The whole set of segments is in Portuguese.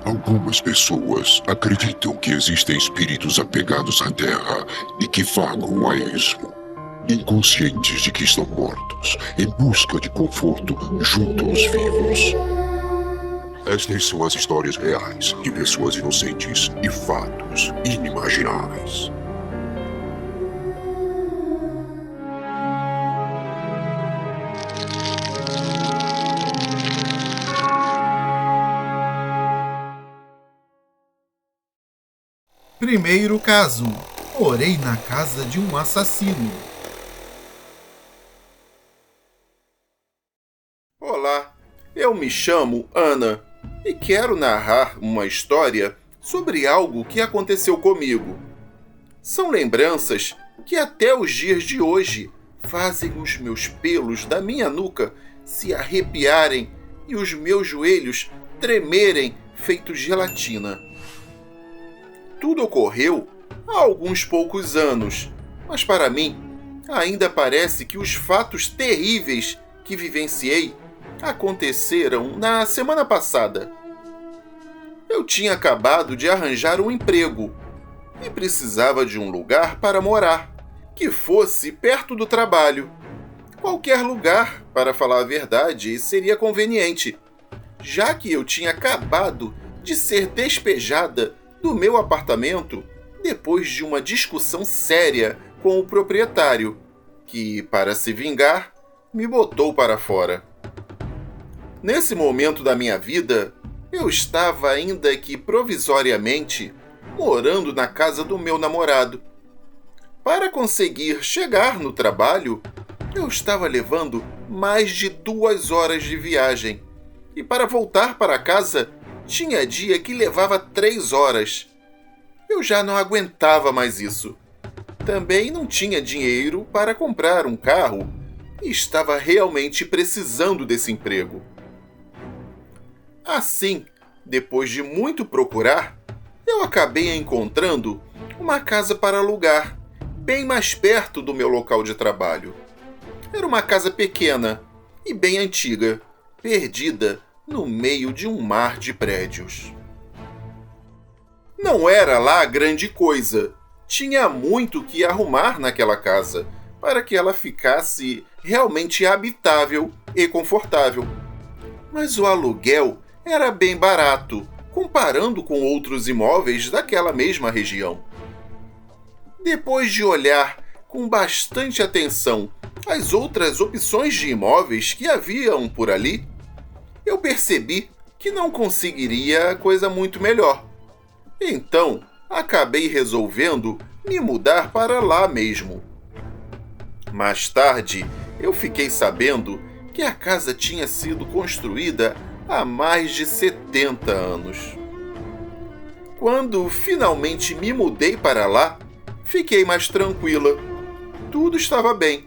Algumas pessoas acreditam que existem espíritos apegados à Terra e que vagam a esmo, inconscientes de que estão mortos, em busca de conforto junto aos vivos. Estas são as histórias reais de pessoas inocentes e fatos inimagináveis. Primeiro caso: morei na casa de um assassino. Olá, eu me chamo Ana e quero narrar uma história sobre algo que aconteceu comigo. São lembranças que até os dias de hoje fazem os meus pelos da minha nuca se arrepiarem e os meus joelhos tremerem feito gelatina. Tudo ocorreu há alguns poucos anos, mas para mim ainda parece que os fatos terríveis que vivenciei aconteceram na semana passada. Eu tinha acabado de arranjar um emprego e precisava de um lugar para morar, que fosse perto do trabalho. Qualquer lugar, para falar a verdade, seria conveniente, já que eu tinha acabado de ser despejada do meu apartamento depois de uma discussão séria com o proprietário, que, para se vingar, me botou para fora. Nesse momento da minha vida, eu estava ainda que provisoriamente morando na casa do meu namorado. Para conseguir chegar no trabalho, eu estava levando mais de 2 horas de viagem, e para voltar para casa, tinha dia que levava 3 horas. Eu já não aguentava mais isso. Também não tinha dinheiro para comprar um carro e estava realmente precisando desse emprego. Assim, depois de muito procurar, eu acabei encontrando uma casa para alugar, bem mais perto do meu local de trabalho. Era uma casa pequena e bem antiga, perdida no meio de um mar de prédios. Não era lá grande coisa. Tinha muito que arrumar naquela casa para que ela ficasse realmente habitável e confortável. Mas o aluguel era bem barato, comparando com outros imóveis daquela mesma região. Depois de olhar com bastante atenção as outras opções de imóveis que haviam por ali, eu percebi que não conseguiria coisa muito melhor. Então, acabei resolvendo me mudar para lá mesmo. Mais tarde, eu fiquei sabendo que a casa tinha sido construída há mais de 70 anos. Quando finalmente me mudei para lá, fiquei mais tranquila. Tudo estava bem.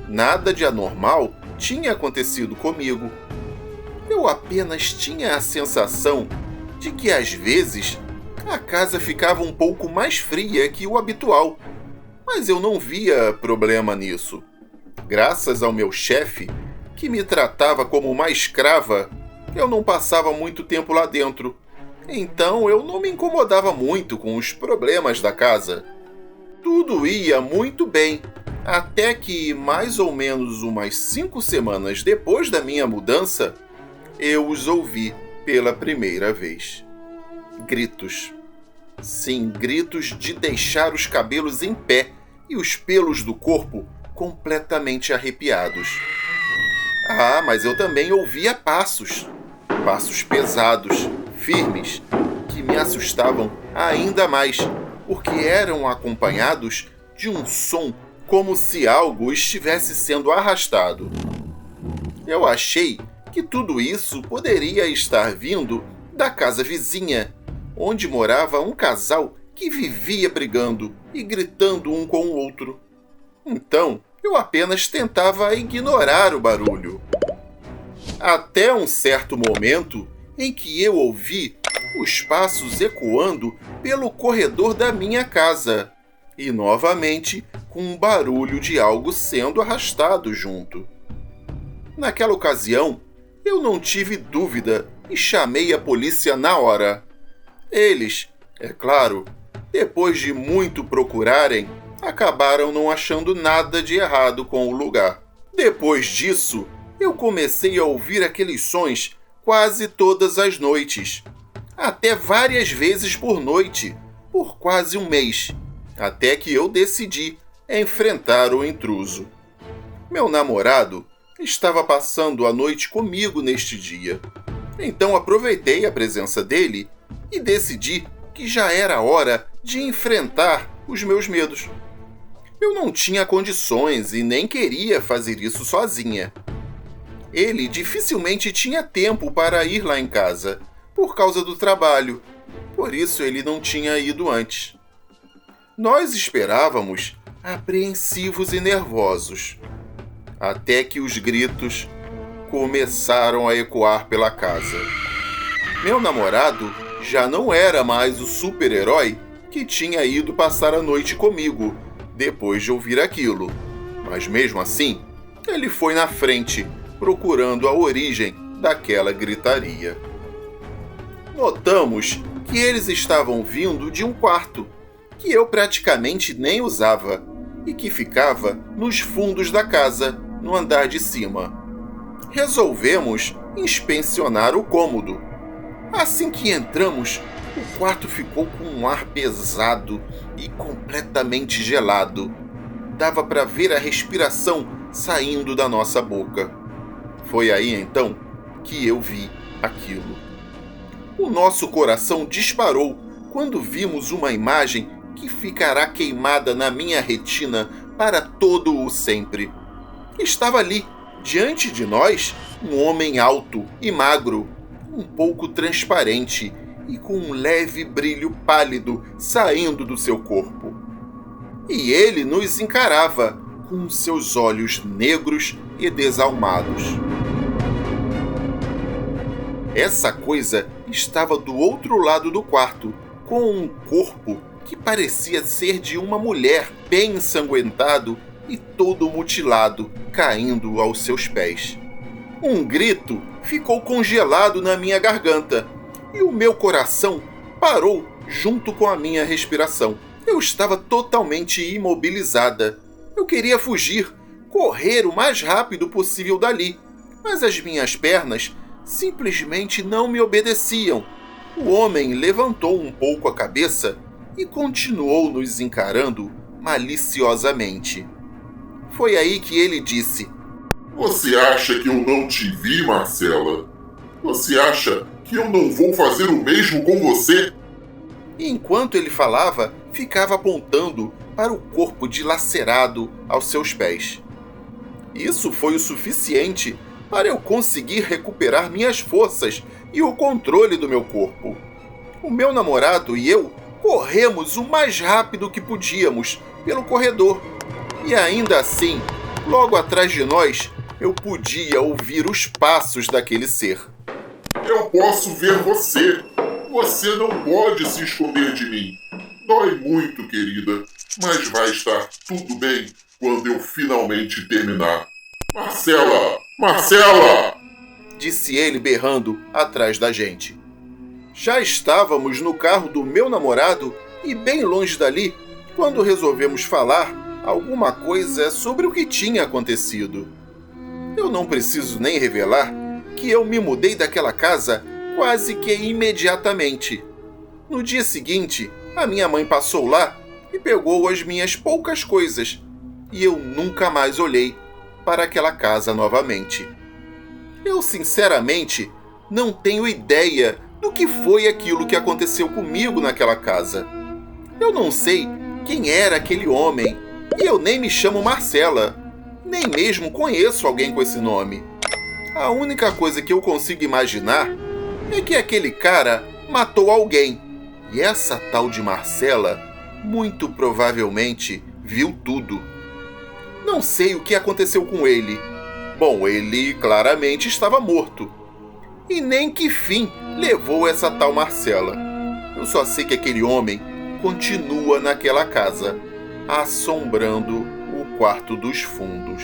Nada de anormal tinha acontecido comigo. Eu apenas tinha a sensação de que às vezes a casa ficava um pouco mais fria que o habitual, mas eu não via problema nisso. Graças ao meu chefe, que me tratava como uma escrava, eu não passava muito tempo lá dentro, então eu não me incomodava muito com os problemas da casa. Tudo ia muito bem, até que mais ou menos umas 5 semanas depois da minha mudança, eu os ouvi pela primeira vez. Gritos. Sim, gritos de deixar os cabelos em pé e os pelos do corpo completamente arrepiados. Ah, mas eu também ouvia passos. Passos pesados, firmes, que me assustavam ainda mais, porque eram acompanhados de um som como se algo estivesse sendo arrastado. Eu achei que tudo isso poderia estar vindo da casa vizinha, onde morava um casal que vivia brigando e gritando um com o outro. Então, eu apenas tentava ignorar o barulho. Até um certo momento em que eu ouvi os passos ecoando pelo corredor da minha casa e, novamente, com um barulho de algo sendo arrastado junto. Naquela ocasião, eu não tive dúvida e chamei a polícia na hora. Eles, é claro, depois de muito procurarem, acabaram não achando nada de errado com o lugar. Depois disso, eu comecei a ouvir aqueles sons quase todas as noites, até várias vezes por noite, por quase um mês, até que eu decidi enfrentar o intruso. Meu namorado estava passando a noite comigo neste dia, então aproveitei a presença dele e decidi que já era hora de enfrentar os meus medos. Eu não tinha condições e nem queria fazer isso sozinha. Ele dificilmente tinha tempo para ir lá em casa, por causa do trabalho, por isso ele não tinha ido antes. Nós esperávamos, apreensivos e nervosos, até que os gritos começaram a ecoar pela casa. Meu namorado já não era mais o super-herói que tinha ido passar a noite comigo, depois de ouvir aquilo. Mas mesmo assim, ele foi na frente, procurando a origem daquela gritaria. Notamos que eles estavam vindo de um quarto, que eu praticamente nem usava, e que ficava nos fundos da casa, no andar de cima. Resolvemos inspecionar o cômodo. Assim que entramos, o quarto ficou com um ar pesado e completamente gelado. Dava para ver a respiração saindo da nossa boca. Foi aí então que eu vi aquilo. O nosso coração disparou quando vimos uma imagem que ficará queimada na minha retina para todo o sempre. Estava ali, diante de nós, um homem alto e magro, um pouco transparente e com um leve brilho pálido saindo do seu corpo. E ele nos encarava com seus olhos negros e desalmados. Essa coisa estava do outro lado do quarto, com um corpo que parecia ser de uma mulher bem ensanguentado e todo mutilado, caindo aos seus pés. Um grito ficou congelado na minha garganta e o meu coração parou junto com a minha respiração. Eu estava totalmente imobilizada. Eu queria fugir, correr o mais rápido possível dali, mas as minhas pernas simplesmente não me obedeciam. O homem levantou um pouco a cabeça e continuou nos encarando maliciosamente. Foi aí que ele disse: Você acha que eu não te vi, Marcela? Você acha que eu não vou fazer o mesmo com você? E enquanto ele falava, ficava apontando para o corpo dilacerado aos seus pés. Isso foi o suficiente para eu conseguir recuperar minhas forças e o controle do meu corpo. O meu namorado e eu corremos o mais rápido que podíamos pelo corredor. E ainda assim, logo atrás de nós, eu podia ouvir os passos daquele ser. Eu posso ver você. Você não pode se esconder de mim. Dói muito, querida, mas vai estar tudo bem quando eu finalmente terminar. Marcela! Marcela! Disse ele berrando atrás da gente. Já estávamos no carro do meu namorado e bem longe dali, quando resolvemos falar alguma coisa sobre o que tinha acontecido. Eu não preciso nem revelar que eu me mudei daquela casa quase que imediatamente. No dia seguinte, a minha mãe passou lá e pegou as minhas poucas coisas, e eu nunca mais olhei para aquela casa novamente. Eu, sinceramente, não tenho ideia do que foi aquilo que aconteceu comigo naquela casa. Eu não sei quem era aquele homem, e eu nem me chamo Marcela, nem mesmo conheço alguém com esse nome. A única coisa que eu consigo imaginar é que aquele cara matou alguém, e essa tal de Marcela muito provavelmente viu tudo. Não sei o que aconteceu com ele. Bom, ele claramente estava morto. E nem que fim levou essa tal Marcela. Eu só sei que aquele homem continua naquela casa, assombrando o quarto dos fundos.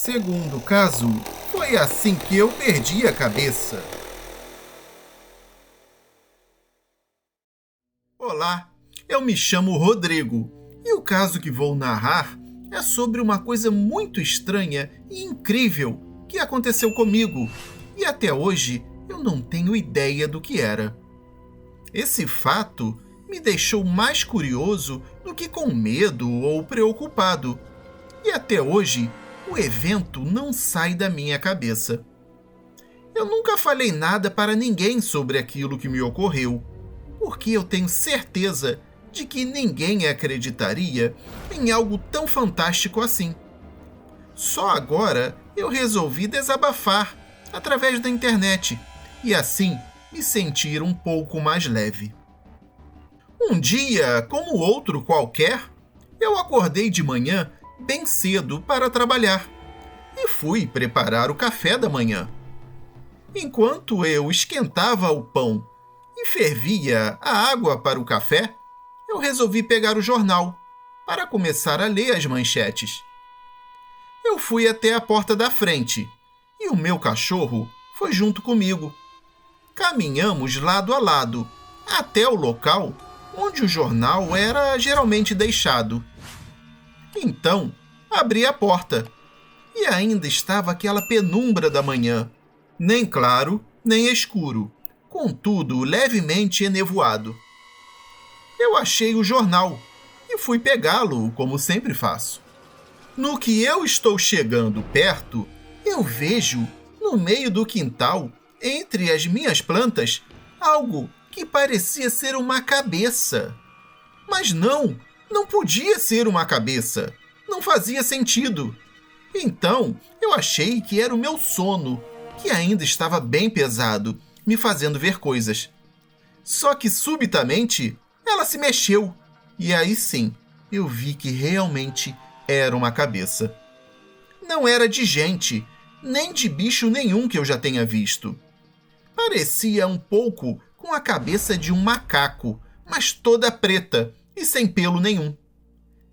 Segundo o caso, foi assim que eu perdi a cabeça. Olá, eu me chamo Rodrigo e o caso que vou narrar é sobre uma coisa muito estranha e incrível que aconteceu comigo e até hoje eu não tenho ideia do que era. Esse fato me deixou mais curioso do que com medo ou preocupado e até hoje o evento não sai da minha cabeça. Eu nunca falei nada para ninguém sobre aquilo que me ocorreu, porque eu tenho certeza de que ninguém acreditaria em algo tão fantástico assim. Só agora eu resolvi desabafar através da internet e assim me sentir um pouco mais leve. Um dia, como outro qualquer, eu acordei de manhã bem cedo para trabalhar e fui preparar o café da manhã. Enquanto eu esquentava o pão e fervia a água para o café, eu resolvi pegar o jornal para começar a ler as manchetes. Eu fui até a porta da frente e o meu cachorro foi junto comigo. Caminhamos lado a lado até o local onde o jornal era geralmente deixado. Então, abri a porta e ainda estava aquela penumbra da manhã, nem claro, nem escuro, contudo levemente enevoado. Eu achei o jornal e fui pegá-lo, como sempre faço. No que eu estou chegando perto, eu vejo, no meio do quintal, entre as minhas plantas, algo que parecia ser uma cabeça. Mas não podia ser uma cabeça. Não fazia sentido. Então, eu achei que era o meu sono, que ainda estava bem pesado, me fazendo ver coisas. Só que, subitamente, ela se mexeu. E aí sim, eu vi que realmente era uma cabeça. Não era de gente, nem de bicho nenhum que eu já tenha visto. Parecia um pouco com a cabeça de um macaco, mas toda preta e sem pelo nenhum.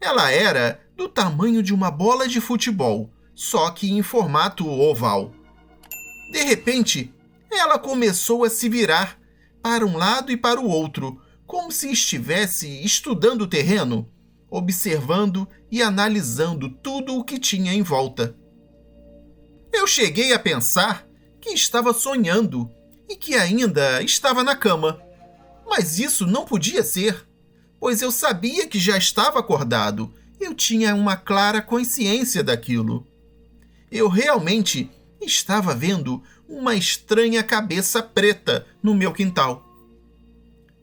Ela era do tamanho de uma bola de futebol, só que em formato oval. De repente, ela começou a se virar para um lado e para o outro, como se estivesse estudando o terreno, observando e analisando tudo o que tinha em volta. Eu cheguei a pensar que estava sonhando e que ainda estava na cama. Mas isso não podia ser, pois eu sabia que já estava acordado. Eu tinha uma clara consciência daquilo. Eu realmente estava vendo uma estranha cabeça preta no meu quintal.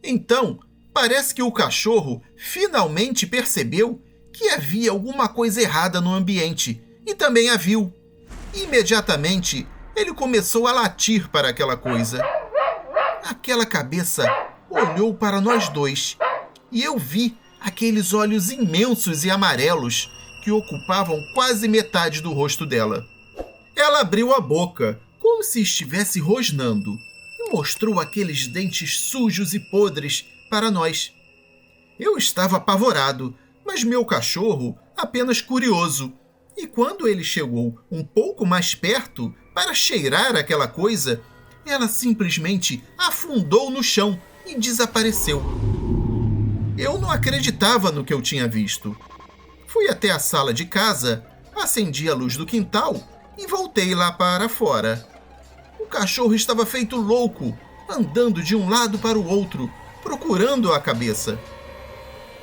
Então, parece que o cachorro finalmente percebeu que havia alguma coisa errada no ambiente e também a viu. Imediatamente, ele começou a latir para aquela coisa. Aquela cabeça olhou para nós dois e eu vi aqueles olhos imensos e amarelos que ocupavam quase metade do rosto dela. Ela abriu a boca, como se estivesse rosnando, e mostrou aqueles dentes sujos e podres para nós. Eu estava apavorado, mas meu cachorro apenas curioso. E quando ele chegou um pouco mais perto para cheirar aquela coisa, ela simplesmente afundou no chão e desapareceu. Eu não acreditava no que eu tinha visto. Fui até a sala de casa, acendi a luz do quintal e voltei lá para fora. O cachorro estava feito louco, andando de um lado para o outro, procurando a cabeça.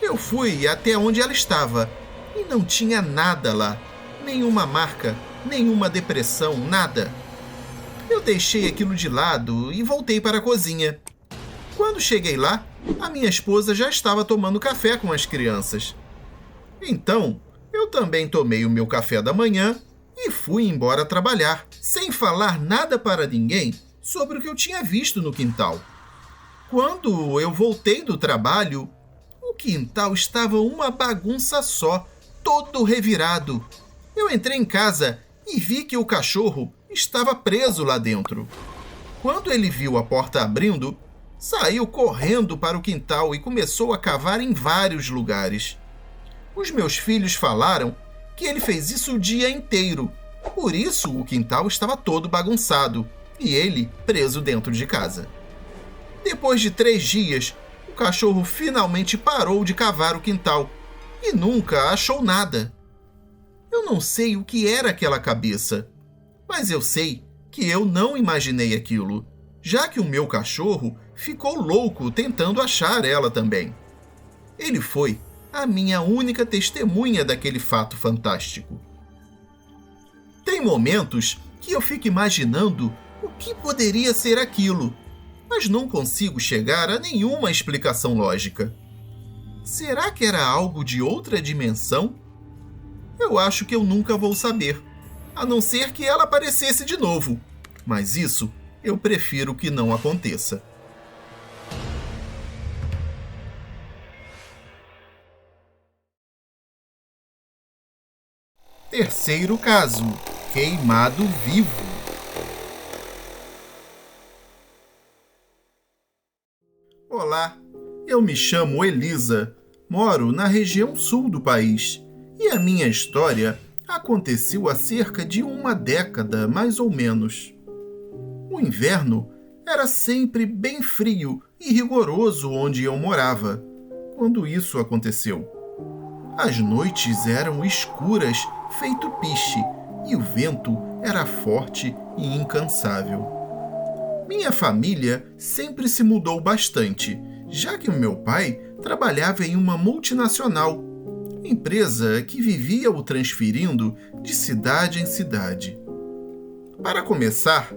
Eu fui até onde ela estava e não tinha nada lá. Nenhuma marca, nenhuma depressão, nada. Eu deixei aquilo de lado e voltei para a cozinha. Quando cheguei lá, a minha esposa já estava tomando café com as crianças. Então, eu também tomei o meu café da manhã e fui embora trabalhar, sem falar nada para ninguém sobre o que eu tinha visto no quintal. Quando eu voltei do trabalho, o quintal estava uma bagunça só, todo revirado. Eu entrei em casa e vi que o cachorro estava preso lá dentro. Quando ele viu a porta abrindo, saiu correndo para o quintal e começou a cavar em vários lugares. Os meus filhos falaram que ele fez isso o dia inteiro, Por isso o quintal estava todo bagunçado e ele preso dentro de casa. Depois de 3 dias, o cachorro finalmente parou de cavar o quintal e nunca achou nada. Eu não sei o que era aquela cabeça, mas eu sei que eu não imaginei aquilo, já que o meu cachorro ficou louco tentando achar ela também. Ele foi a minha única testemunha daquele fato fantástico. Tem momentos que eu fico imaginando o que poderia ser aquilo, mas não consigo chegar a nenhuma explicação lógica. Será que era algo de outra dimensão? Eu acho que eu nunca vou saber, a não ser que ela aparecesse de novo, mas isso eu prefiro que não aconteça. Terceiro caso: queimado vivo. Olá, eu me chamo Elisa, moro na região sul do país e a minha história aconteceu há cerca de 1 década, mais ou menos. O inverno era sempre bem frio e rigoroso onde eu morava, quando isso aconteceu. As noites eram escuras, feito piche, e o vento era forte e incansável. Minha família sempre se mudou bastante, já que o meu pai trabalhava em uma multinacional, empresa que vivia o transferindo de cidade em cidade. Para começar,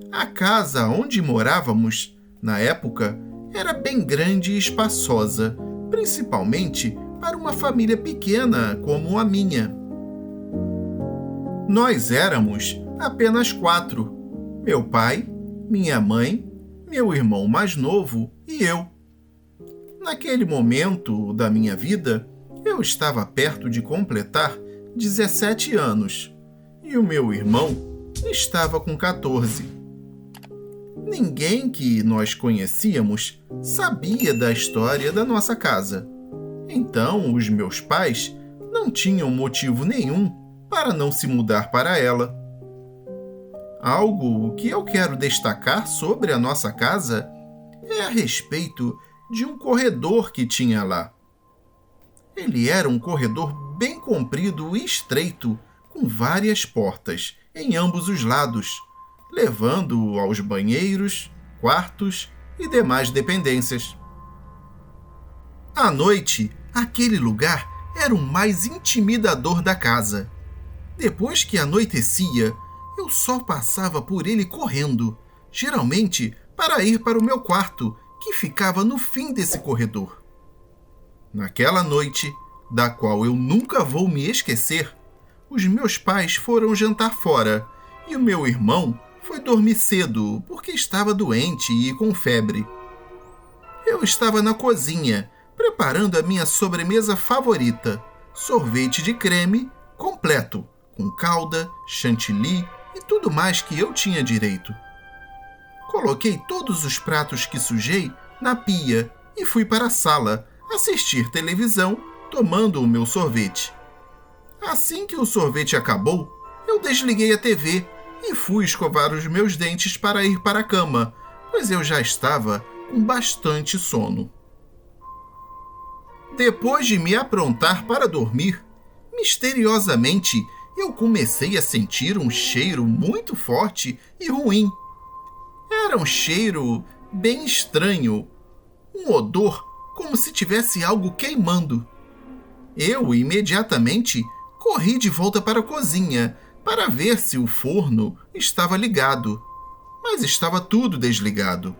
a casa onde morávamos, na época, era bem grande e espaçosa, principalmente para uma família pequena como a minha. Nós éramos apenas 4: meu pai, minha mãe, meu irmão mais novo e eu. Naquele momento da minha vida, eu estava perto de completar 17 anos e o meu irmão estava com 14. Ninguém que nós conhecíamos sabia da história da nossa casa. Então, os meus pais não tinham motivo nenhum para não se mudar para ela. Algo que eu quero destacar sobre a nossa casa é a respeito de um corredor que tinha lá. Ele era um corredor bem comprido e estreito, com várias portas em ambos os lados, levando aos banheiros, quartos e demais dependências. À noite, aquele lugar era o mais intimidador da casa. Depois que anoitecia, eu só passava por ele correndo, geralmente para ir para o meu quarto, que ficava no fim desse corredor. Naquela noite, da qual eu nunca vou me esquecer, os meus pais foram jantar fora e o meu irmão foi dormir cedo porque estava doente e com febre. Eu estava na cozinha, preparando a minha sobremesa favorita, sorvete de creme completo, com calda, chantilly e tudo mais que eu tinha direito. Coloquei todos os pratos que sujei na pia e fui para a sala assistir televisão tomando o meu sorvete. Assim que o sorvete acabou, eu desliguei a TV e fui escovar os meus dentes para ir para a cama, pois eu já estava com bastante sono. Depois de me aprontar para dormir, misteriosamente eu comecei a sentir um cheiro muito forte e ruim. Era um cheiro bem estranho, um odor como se tivesse algo queimando. Eu imediatamente corri de volta para a cozinha para ver se o forno estava ligado, mas estava tudo desligado.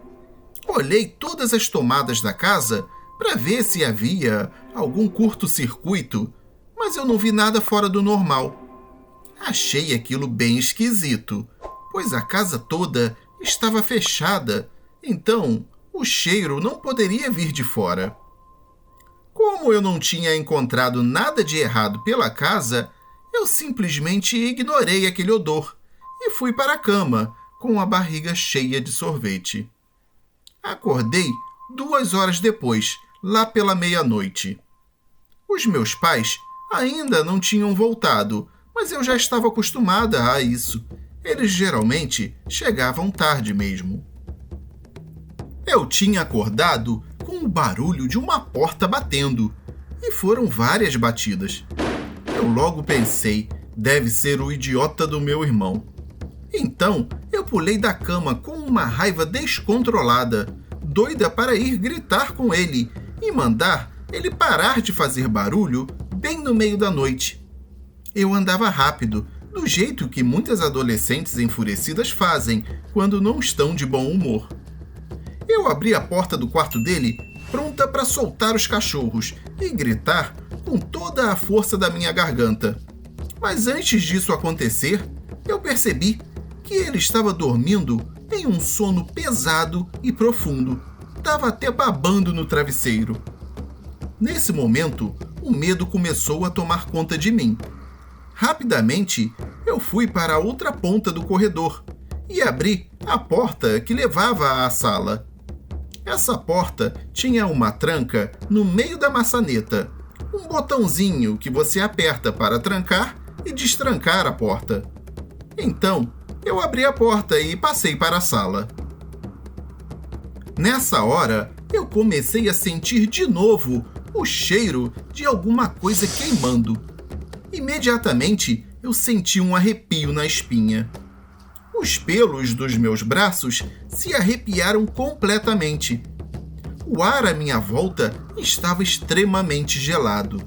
Olhei todas as tomadas da casa para ver se havia algum curto-circuito, mas eu não vi nada fora do normal. Achei aquilo bem esquisito, pois a casa toda estava fechada, então o cheiro não poderia vir de fora. Como eu não tinha encontrado nada de errado pela casa, eu simplesmente ignorei aquele odor e fui para a cama com a barriga cheia de sorvete. Acordei 2 horas depois, lá pela meia-noite. Os meus pais ainda não tinham voltado, mas eu já estava acostumada a isso. Eles geralmente chegavam tarde mesmo. Eu tinha acordado com o barulho de uma porta batendo, e foram várias batidas. Eu logo pensei, deve ser o idiota do meu irmão. Então, eu pulei da cama com uma raiva descontrolada, doida para ir gritar com ele e mandar ele parar de fazer barulho bem no meio da noite. Eu andava rápido, do jeito que muitas adolescentes enfurecidas fazem quando não estão de bom humor. Eu abri a porta do quarto dele, pronta para soltar os cachorros e gritar com toda a força da minha garganta. Mas antes disso acontecer, eu percebi que ele estava dormindo em um sono pesado e profundo. Estava até babando no travesseiro. Nesse momento, o medo começou a tomar conta de mim. Rapidamente, eu fui para a outra ponta do corredor e abri a porta que levava à sala. Essa porta tinha uma tranca no meio da maçaneta, um botãozinho que você aperta para trancar e destrancar a porta. Então, eu abri a porta e passei para a sala. Nessa hora, eu comecei a sentir de novo o cheiro de alguma coisa queimando. Imediatamente, eu senti um arrepio na espinha. Os pelos dos meus braços se arrepiaram completamente. O ar à minha volta estava extremamente gelado.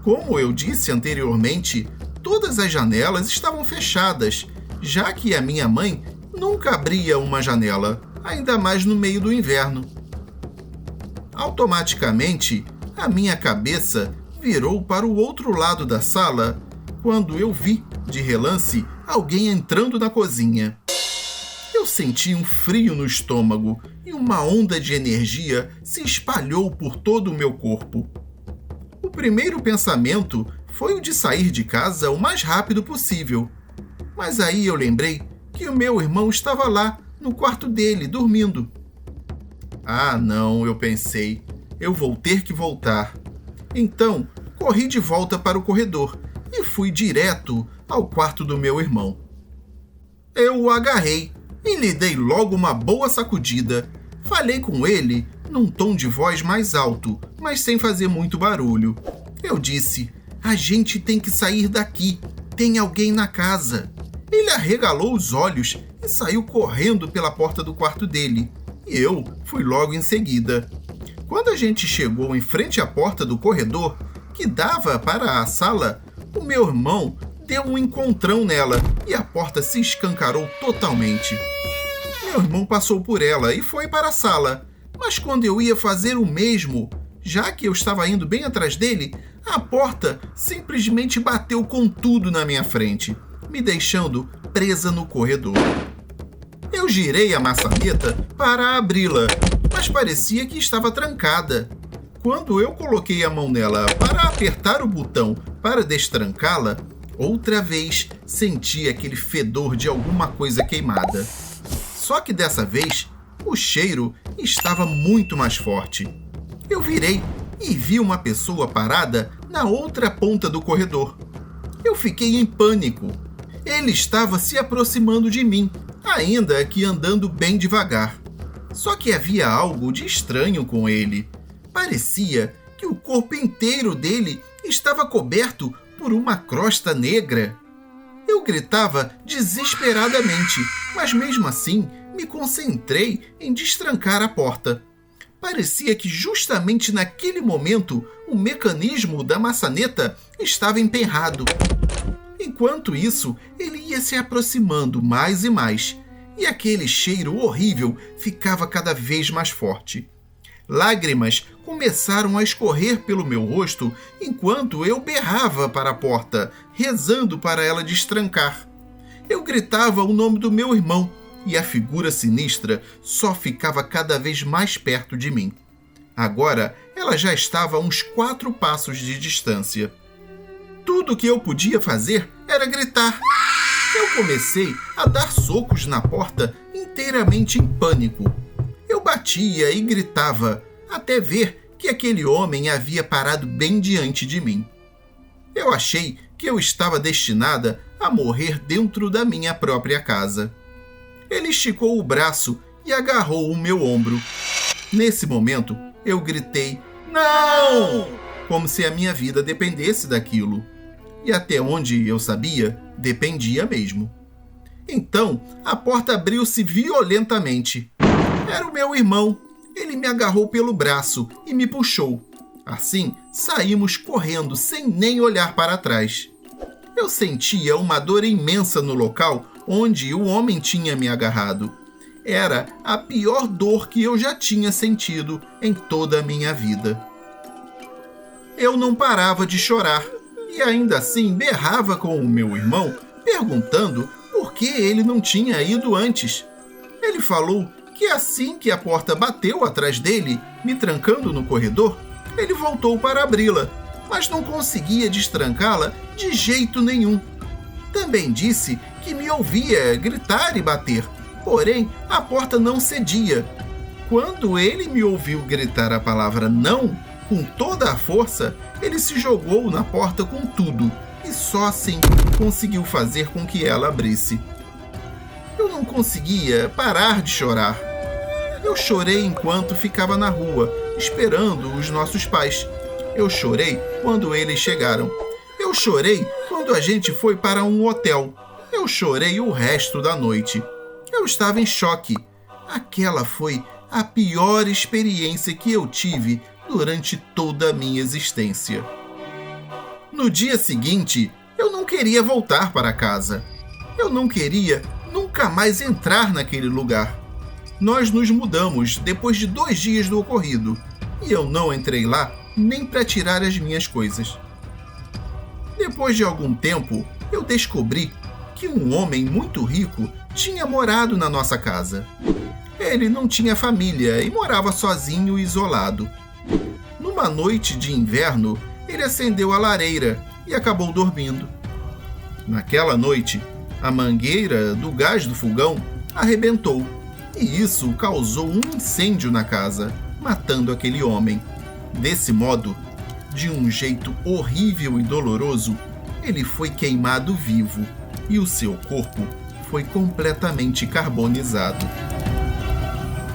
Como eu disse anteriormente, todas as janelas estavam fechadas, já que a minha mãe nunca abria uma janela, ainda mais no meio do inverno. Automaticamente, a minha cabeça virou para o outro lado da sala quando eu vi, de relance, alguém entrando na cozinha. Eu senti um frio no estômago e uma onda de energia se espalhou por todo o meu corpo. O primeiro pensamento foi o de sair de casa o mais rápido possível. Mas aí eu lembrei que o meu irmão estava lá, no quarto dele, dormindo. Ah, não, eu pensei, eu vou ter que voltar. Então, corri de volta para o corredor e fui direto ao quarto do meu irmão. Eu o agarrei e lhe dei logo uma boa sacudida. Falei com ele num tom de voz mais alto, mas sem fazer muito barulho. Eu disse, a gente tem que sair daqui, tem alguém na casa. Ele arregalou os olhos e saiu correndo pela porta do quarto dele. E eu fui logo em seguida. Quando a gente chegou em frente à porta do corredor, que dava para a sala, o meu irmão deu um encontrão nela e a porta se escancarou totalmente. Meu irmão passou por ela e foi para a sala, mas quando eu ia fazer o mesmo, já que eu estava indo bem atrás dele, a porta simplesmente bateu com tudo na minha frente, me deixando presa no corredor. Eu girei a maçaneta para abri-la, mas parecia que estava trancada. Quando eu coloquei a mão nela para apertar o botão para destrancá-la, outra vez senti aquele fedor de alguma coisa queimada. Só que dessa vez, o cheiro estava muito mais forte. Eu virei e vi uma pessoa parada na outra ponta do corredor. Eu fiquei em pânico. Ele estava se aproximando de mim, ainda que andando bem devagar. Só que havia algo de estranho com ele. Parecia que o corpo inteiro dele estava coberto por uma crosta negra. Eu gritava desesperadamente, mas mesmo assim me concentrei em destrancar a porta. Parecia que justamente naquele momento o mecanismo da maçaneta estava emperrado. Enquanto isso, ele ia se aproximando mais e mais, e aquele cheiro horrível ficava cada vez mais forte. Lágrimas começaram a escorrer pelo meu rosto enquanto eu berrava para a porta, rezando para ela destrancar. Eu gritava o nome do meu irmão e a figura sinistra só ficava cada vez mais perto de mim. Agora, ela já estava a uns 4 passos de distância. Tudo o que eu podia fazer era gritar. Eu comecei a dar socos na porta inteiramente em pânico. Eu batia e gritava, até ver que aquele homem havia parado bem diante de mim. Eu achei que eu estava destinada a morrer dentro da minha própria casa. Ele esticou o braço e agarrou o meu ombro. Nesse momento, eu gritei, "Não!", como se a minha vida dependesse daquilo. E até onde eu sabia, dependia mesmo. Então, a porta abriu-se violentamente. Era o meu irmão. Ele me agarrou pelo braço e me puxou. Assim, saímos correndo sem nem olhar para trás. Eu sentia uma dor imensa no local onde o homem tinha me agarrado. Era a pior dor que eu já tinha sentido em toda a minha vida. Eu não parava de chorar e ainda assim berrava com o meu irmão, perguntando por que ele não tinha ido antes. Ele falou que assim que a porta bateu atrás dele, me trancando no corredor, ele voltou para abri-la, mas não conseguia destrancá-la de jeito nenhum. Também disse que me ouvia gritar e bater, porém a porta não cedia. Quando ele me ouviu gritar a palavra não, com toda a força, ele se jogou na porta com tudo e só assim conseguiu fazer com que ela abrisse. Eu não conseguia parar de chorar. Eu chorei enquanto ficava na rua, esperando os nossos pais. Eu chorei quando eles chegaram. Eu chorei quando a gente foi para um hotel. Eu chorei o resto da noite. Eu estava em choque. Aquela foi a pior experiência que eu tive durante toda a minha existência. No dia seguinte, eu não queria voltar para casa. Eu não queria nunca mais entrar naquele lugar. Nós nos mudamos depois de 2 dias do ocorrido e eu não entrei lá nem para tirar as minhas coisas. Depois de algum tempo, eu descobri que um homem muito rico tinha morado na nossa casa. Ele não tinha família e morava sozinho e isolado. Numa noite de inverno, ele acendeu a lareira e acabou dormindo. Naquela noite, a mangueira do gás do fogão arrebentou e isso causou um incêndio na casa, matando aquele homem. Desse modo, de um jeito horrível e doloroso, ele foi queimado vivo e o seu corpo foi completamente carbonizado.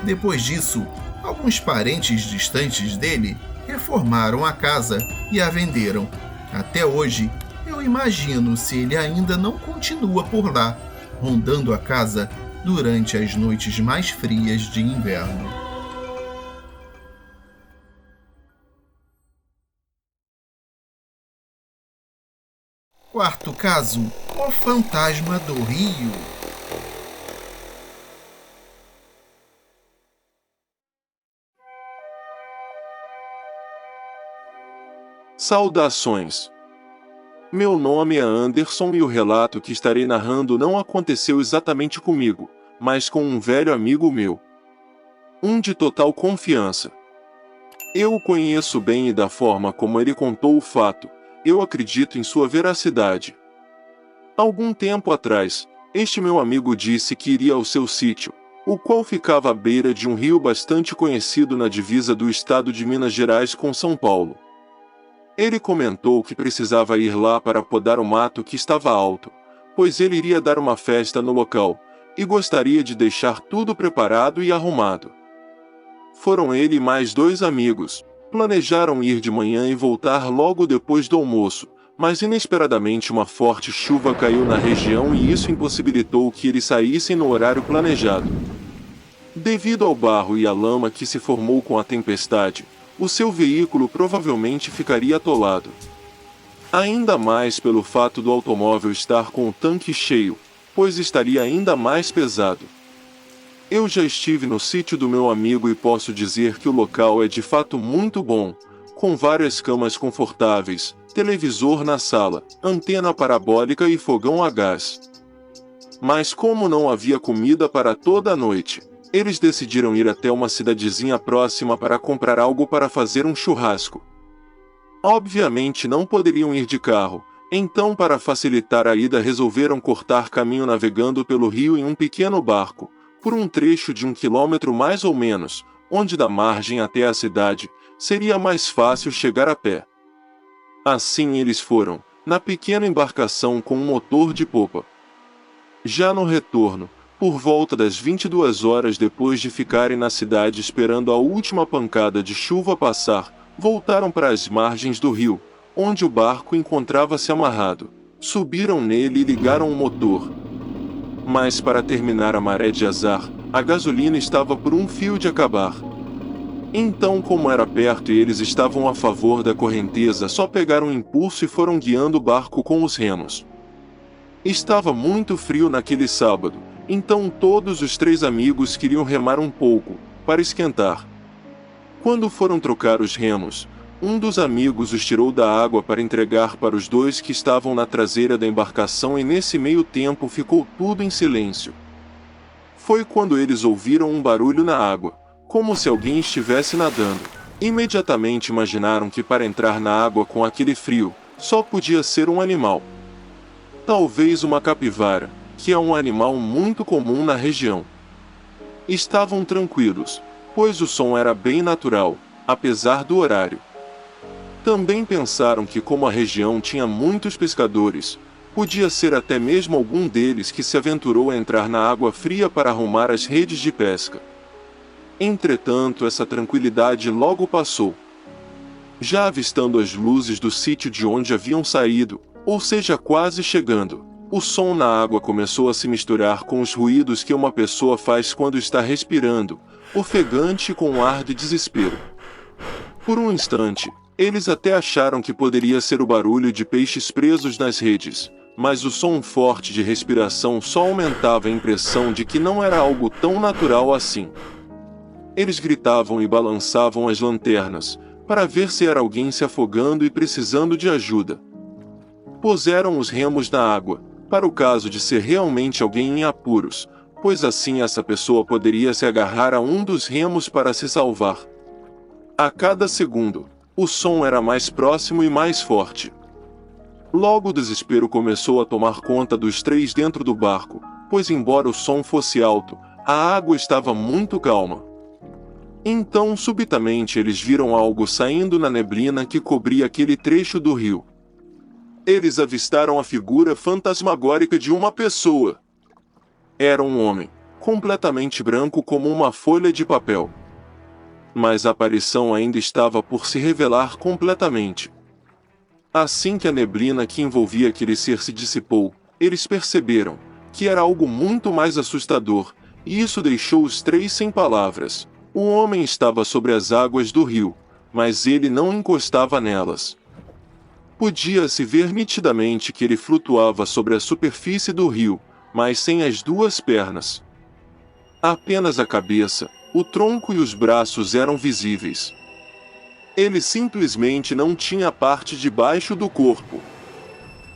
Depois disso, alguns parentes distantes dele reformaram a casa e a venderam. Até hoje, eu imagino se ele ainda não continua por lá, rondando a casa durante as noites mais frias de inverno. Quarto caso, o fantasma do rio. Saudações! Meu nome é Anderson e o relato que estarei narrando não aconteceu exatamente comigo, mas com um velho amigo meu. Um de total confiança. Eu o conheço bem e da forma como ele contou o fato, eu acredito em sua veracidade. Algum tempo atrás, este meu amigo disse que iria ao seu sítio, o qual ficava à beira de um rio bastante conhecido na divisa do estado de Minas Gerais com São Paulo. Ele comentou que precisava ir lá para podar o mato que estava alto, pois ele iria dar uma festa no local, e gostaria de deixar tudo preparado e arrumado. Foram ele e mais 2 amigos. Planejaram ir de manhã e voltar logo depois do almoço, mas inesperadamente uma forte chuva caiu na região e isso impossibilitou que eles saíssem no horário planejado. Devido ao barro e à lama que se formou com a tempestade, o seu veículo provavelmente ficaria atolado. Ainda mais pelo fato do automóvel estar com o tanque cheio, pois estaria ainda mais pesado. Eu já estive no sítio do meu amigo e posso dizer que o local é de fato muito bom, com várias camas confortáveis, televisor na sala, antena parabólica e fogão a gás. Mas como não havia comida para toda a noite, eles decidiram ir até uma cidadezinha próxima para comprar algo para fazer um churrasco. Obviamente não poderiam ir de carro, então para facilitar a ida resolveram cortar caminho navegando pelo rio em um pequeno barco, por um trecho de 1 quilômetro mais ou menos, onde da margem até a cidade, seria mais fácil chegar a pé. Assim eles foram, na pequena embarcação com um motor de popa. Já no retorno, por volta das 22 horas depois de ficarem na cidade esperando a última pancada de chuva passar, voltaram para as margens do rio, onde o barco encontrava-se amarrado. Subiram nele e ligaram o motor. Mas para terminar a maré de azar, a gasolina estava por um fio de acabar. Então, como era perto e eles estavam a favor da correnteza, só pegaram impulso e foram guiando o barco com os remos. Estava muito frio naquele sábado, então todos os 3 amigos queriam remar um pouco, para esquentar. Quando foram trocar os remos, um dos amigos os tirou da água para entregar para os 2 que estavam na traseira da embarcação e nesse meio tempo ficou tudo em silêncio. Foi quando eles ouviram um barulho na água, como se alguém estivesse nadando. Imediatamente imaginaram que para entrar na água com aquele frio, só podia ser um animal. Talvez uma capivara, que é um animal muito comum na região. Estavam tranquilos, pois o som era bem natural, apesar do horário. Também pensaram que como a região tinha muitos pescadores, podia ser até mesmo algum deles que se aventurou a entrar na água fria para arrumar as redes de pesca. Entretanto, essa tranquilidade logo passou. Já avistando as luzes do sítio de onde haviam saído, ou seja, quase chegando, o som na água começou a se misturar com os ruídos que uma pessoa faz quando está respirando, ofegante com um ar de desespero. Por um instante, eles até acharam que poderia ser o barulho de peixes presos nas redes, mas o som forte de respiração só aumentava a impressão de que não era algo tão natural assim. Eles gritavam e balançavam as lanternas, para ver se era alguém se afogando e precisando de ajuda. Puseram os remos na água, para o caso de ser realmente alguém em apuros, pois assim essa pessoa poderia se agarrar a um dos remos para se salvar. A cada segundo, o som era mais próximo e mais forte. Logo o desespero começou a tomar conta dos 3 dentro do barco, pois embora o som fosse alto, a água estava muito calma. Então, subitamente, eles viram algo saindo na neblina que cobria aquele trecho do rio. Eles avistaram a figura fantasmagórica de uma pessoa. Era um homem, completamente branco como uma folha de papel. Mas a aparição ainda estava por se revelar completamente. Assim que a neblina que envolvia aquele ser se dissipou, eles perceberam que era algo muito mais assustador, e isso deixou os 3 sem palavras. O homem estava sobre as águas do rio, mas ele não encostava nelas. Podia-se ver nitidamente que ele flutuava sobre a superfície do rio, mas sem as 2 pernas. Apenas a cabeça, o tronco e os braços eram visíveis. Ele simplesmente não tinha a parte de baixo do corpo.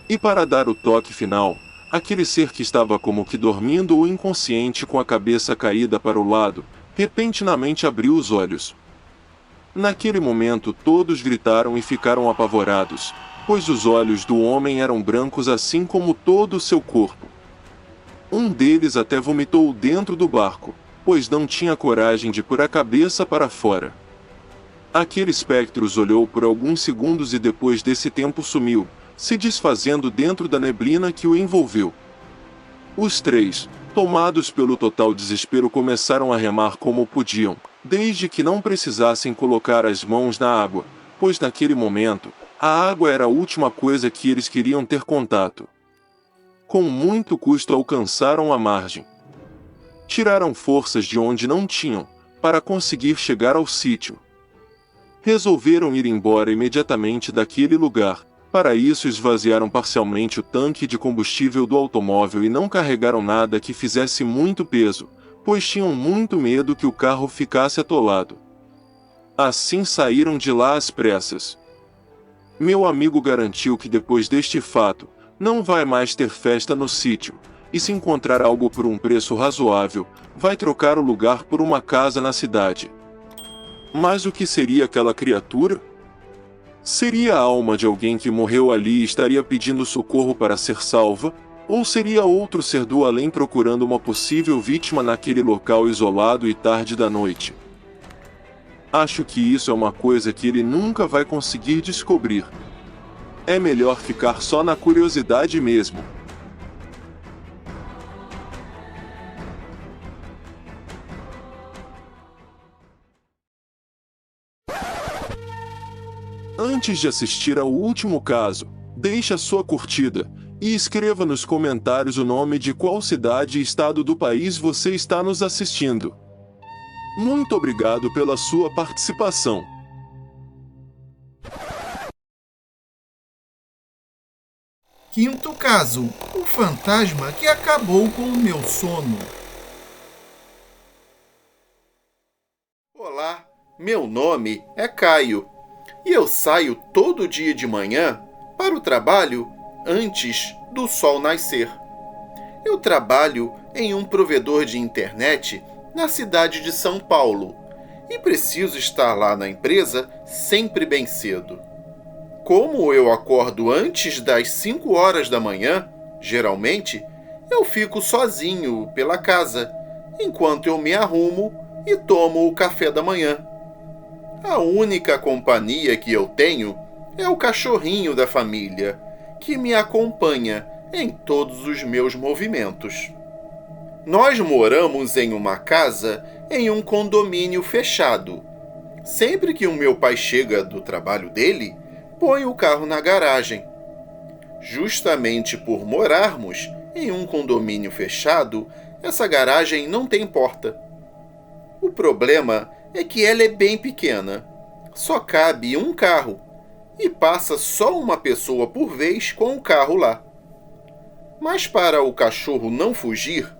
E para dar o toque final, aquele ser que estava como que dormindo ou inconsciente com a cabeça caída para o lado, repentinamente abriu os olhos. Naquele momento todos gritaram e ficaram apavorados, pois os olhos do homem eram brancos assim como todo o seu corpo. Um deles até vomitou dentro do barco, pois não tinha coragem de pôr a cabeça para fora. Aquele espectro os olhou por alguns segundos e depois desse tempo sumiu, se desfazendo dentro da neblina que o envolveu. Os 3, tomados pelo total desespero, começaram a remar como podiam, desde que não precisassem colocar as mãos na água, pois naquele momento, a água era a última coisa que eles queriam ter contato. Com muito custo alcançaram a margem. Tiraram forças de onde não tinham, para conseguir chegar ao sítio. Resolveram ir embora imediatamente daquele lugar. Para isso esvaziaram parcialmente o tanque de combustível do automóvel e não carregaram nada que fizesse muito peso, pois tinham muito medo que o carro ficasse atolado. Assim saíram de lá às pressas. Meu amigo garantiu que depois deste fato, não vai mais ter festa no sítio, e se encontrar algo por um preço razoável, vai trocar o lugar por uma casa na cidade. Mas o que seria aquela criatura? Seria a alma de alguém que morreu ali e estaria pedindo socorro para ser salva? Ou seria outro ser do além procurando uma possível vítima naquele local isolado e tarde da noite? Acho que isso é uma coisa que ele nunca vai conseguir descobrir. É melhor ficar só na curiosidade mesmo. Antes de assistir ao último caso, deixe a sua curtida e escreva nos comentários o nome de qual cidade e estado do país você está nos assistindo. Muito obrigado pela sua participação. Quinto caso: o fantasma que acabou com o meu sono. Olá, meu nome é Caio e eu saio todo dia de manhã para o trabalho antes do sol nascer. Eu trabalho em um provedor de internet na cidade de São Paulo e preciso estar lá na empresa sempre bem cedo. Como eu acordo antes das 5 horas da manhã, geralmente, eu fico sozinho pela casa, enquanto eu me arrumo e tomo o café da manhã. A única companhia que eu tenho é o cachorrinho da família, que me acompanha em todos os meus movimentos. Nós moramos em uma casa em um condomínio fechado. Sempre que o meu pai chega do trabalho dele, põe o carro na garagem. Justamente por morarmos em um condomínio fechado, essa garagem não tem porta. O problema é que ela é bem pequena. Só cabe um carro e passa só uma pessoa por vez com o carro lá. Mas para o cachorro não fugir,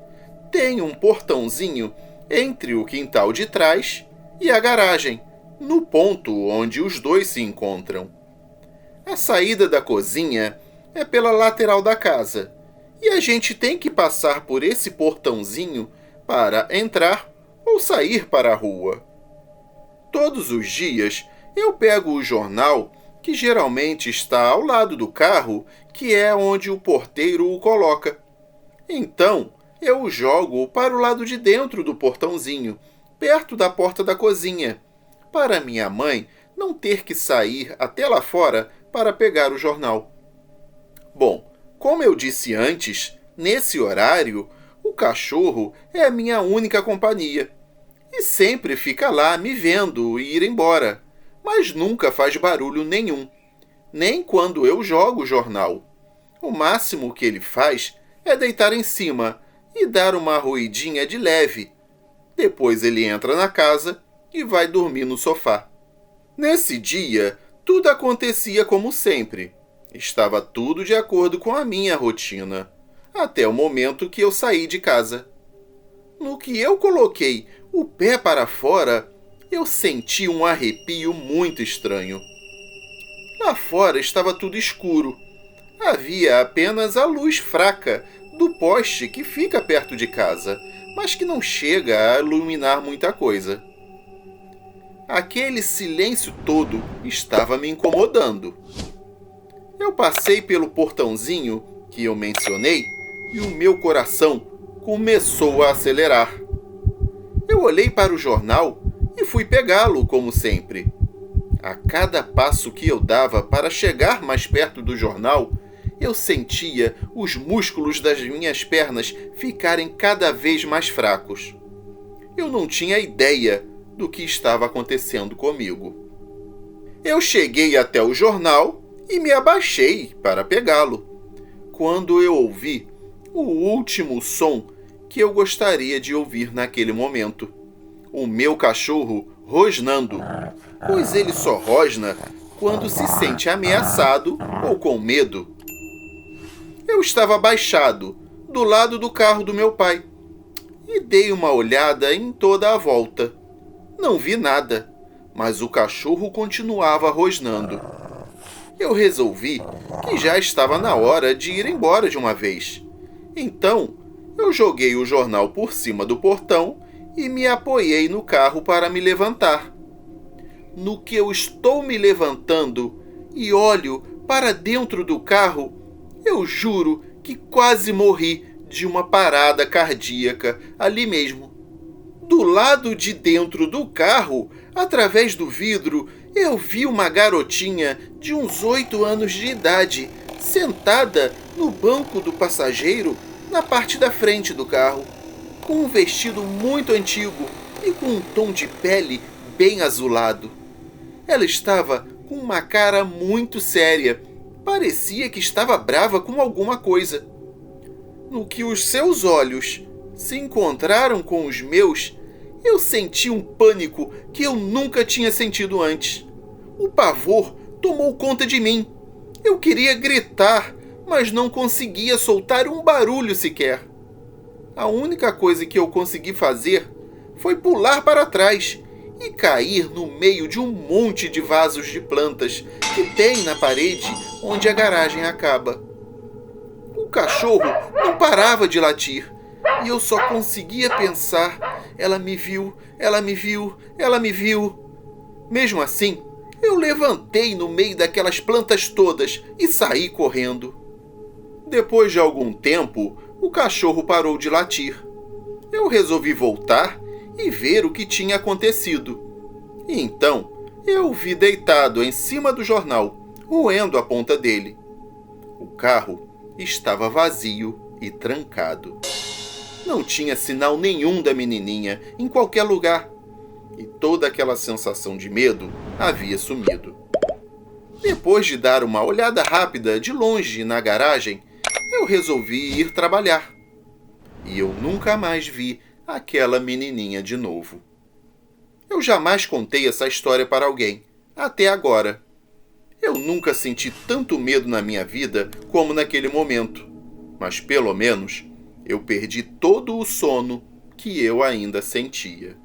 tem um portãozinho entre o quintal de trás e a garagem, no ponto onde os dois se encontram. A saída da cozinha é pela lateral da casa, e a gente tem que passar por esse portãozinho para entrar ou sair para a rua. Todos os dias eu pego o jornal, que geralmente está ao lado do carro, que é onde o porteiro o coloca. Então, eu o jogo para o lado de dentro do portãozinho, perto da porta da cozinha, para minha mãe não ter que sair até lá fora para pegar o jornal. Bom, como eu disse antes, nesse horário, o cachorro é a minha única companhia e sempre fica lá me vendo ir embora, mas nunca faz barulho nenhum, nem quando eu jogo o jornal. O máximo que ele faz é deitar em cima e dar uma ruidinha de leve. Depois ele entra na casa e vai dormir no sofá. Nesse dia, tudo acontecia como sempre. Estava tudo de acordo com a minha rotina, até o momento que eu saí de casa. No que eu coloquei o pé para fora, eu senti um arrepio muito estranho. Lá fora estava tudo escuro. Havia apenas a luz fraca do poste que fica perto de casa, mas que não chega a iluminar muita coisa. Aquele silêncio todo estava me incomodando. Eu passei pelo portãozinho que eu mencionei e o meu coração começou a acelerar. Eu olhei para o jornal e fui pegá-lo como sempre. A cada passo que eu dava para chegar mais perto do jornal, eu sentia os músculos das minhas pernas ficarem cada vez mais fracos. Eu não tinha ideia do que estava acontecendo comigo. Eu cheguei até o jornal e me abaixei para pegá-lo, quando eu ouvi o último som que eu gostaria de ouvir naquele momento. O meu cachorro rosnando, pois ele só rosna quando se sente ameaçado ou com medo. Eu estava abaixado, do lado do carro do meu pai, e dei uma olhada em toda a volta. Não vi nada, mas o cachorro continuava rosnando. Eu resolvi que já estava na hora de ir embora de uma vez. Então, eu joguei o jornal por cima do portão e me apoiei no carro para me levantar. No que eu estou me levantando e olho para dentro do carro, eu juro que quase morri de uma parada cardíaca ali mesmo. Do lado de dentro do carro, através do vidro, eu vi uma garotinha de uns 8 anos de idade sentada no banco do passageiro na parte da frente do carro, com um vestido muito antigo e com um tom de pele bem azulado. Ela estava com uma cara muito séria. Parecia que estava brava com alguma coisa. No que os seus olhos se encontraram com os meus, eu senti um pânico que eu nunca tinha sentido antes. O pavor tomou conta de mim. Eu queria gritar, mas não conseguia soltar um barulho sequer. A única coisa que eu consegui fazer foi pular para trás e cair no meio de um monte de vasos de plantas que tem na parede onde a garagem acaba. O cachorro não parava de latir e eu só conseguia pensar: ela me viu, ela me viu, ela me viu. Mesmo assim, eu levantei no meio daquelas plantas todas e saí correndo. Depois de algum tempo, o cachorro parou de latir. Eu resolvi voltar e ver o que tinha acontecido. E então, eu o vi deitado em cima do jornal, roendo a ponta dele. O carro estava vazio e trancado. Não tinha sinal nenhum da menininha em qualquer lugar. E toda aquela sensação de medo havia sumido. Depois de dar uma olhada rápida de longe na garagem, eu resolvi ir trabalhar. E eu nunca mais vi aquela menininha de novo. Eu jamais contei essa história para alguém, até agora. Eu nunca senti tanto medo na minha vida como naquele momento. Mas pelo menos eu perdi todo o sono que eu ainda sentia.